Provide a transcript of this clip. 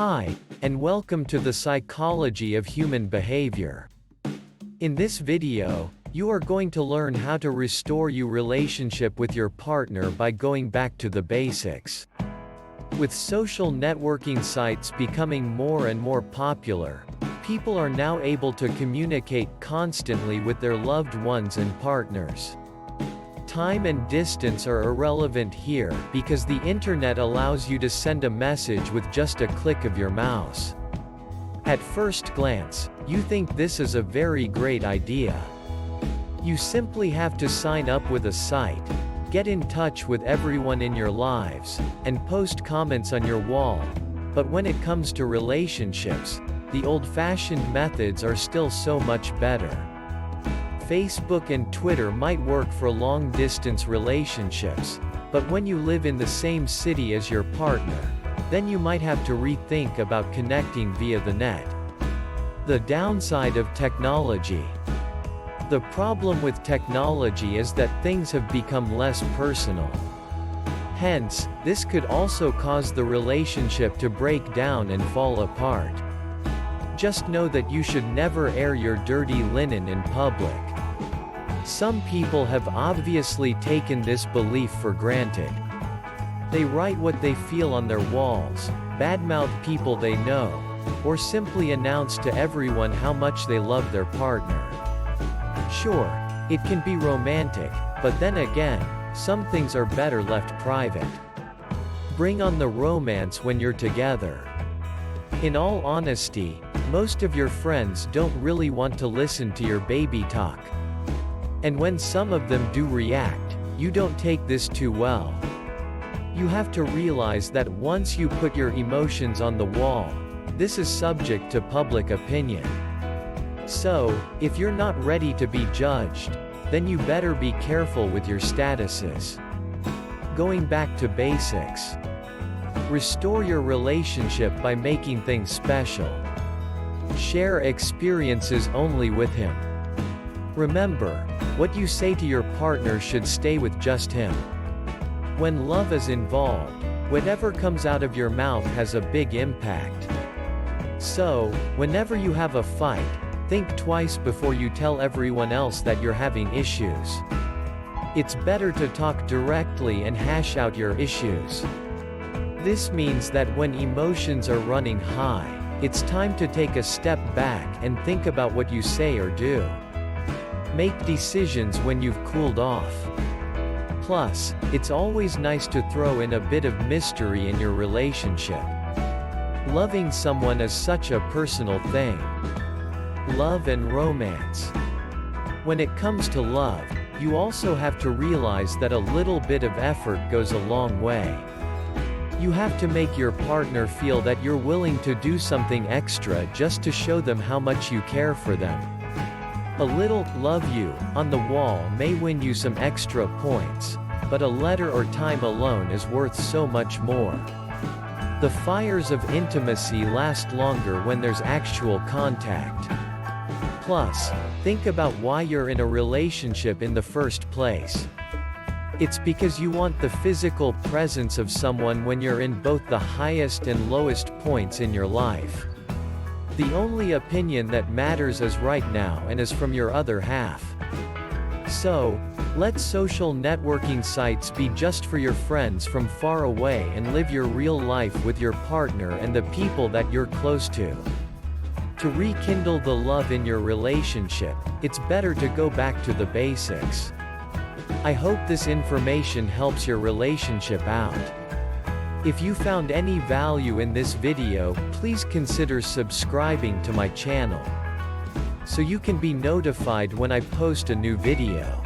Hi, and welcome to the psychology of human behavior. In this video, you are going to learn how to restore your relationship with your partner by going back to the basics. With social networking sites becoming more and more popular, people are now able to communicate constantly with their loved ones and partners. Time and distance are irrelevant here because the internet allows you to send a message with just a click of your mouse. At first glance, you think this is a very great idea. You simply have to sign up with a site, get in touch with everyone in your lives, and post comments on your wall. But when it comes to relationships, the old-fashioned methods are still so much better. Facebook and Twitter might work for long-distance relationships, but when you live in the same city as your partner, then you might have to rethink about connecting via the net. The downside of technology. The problem with technology is that things have become less personal. Hence, this could also cause the relationship to break down and fall apart. Just know that you should never air your dirty linen in public. Some people have obviously taken this belief for granted. They write what they feel on their walls, badmouth people they know, or simply announce to everyone how much they love their partner. Sure, it can be romantic, but then again, some things are better left private. Bring on the romance when you're together. In all honesty, most of your friends don't really want to listen to your baby talk. And when some of them do react, you don't take this too well. You have to realize that once you put your emotions on the wall, this is subject to public opinion. So, if you're not ready to be judged, then you better be careful with your statuses. Going back to basics. Restore your relationship by making things special. Share experiences only with him. Remember, what you say to your partner should stay with just him. When love is involved, whatever comes out of your mouth has a big impact. So, whenever you have a fight, think twice before you tell everyone else that you're having issues. It's better to talk directly and hash out your issues. This means that when emotions are running high, it's time to take a step back and think about what you say or do. Make decisions when you've cooled off. Plus, it's always nice to throw in a bit of mystery in your relationship. Loving someone is such a personal thing. Love and romance. When it comes to love, you also have to realize that a little bit of effort goes a long way. You have to make your partner feel that you're willing to do something extra just to show them how much you care for them. A little "love you" on the wall may win you some extra points, but a letter or time alone is worth so much more. The fires of intimacy last longer when there's actual contact. Plus, think about why you're in a relationship in the first place. It's because you want the physical presence of someone when you're in both the highest and lowest points in your life. The only opinion that matters is right now and is from your other half. So, let social networking sites be just for your friends from far away and live your real life with your partner and the people that you're close to. To rekindle the love in your relationship, it's better to go back to the basics. I hope this information helps your relationship out. If you found any value in this video, please consider subscribing to my channel, so you can be notified when I post a new video.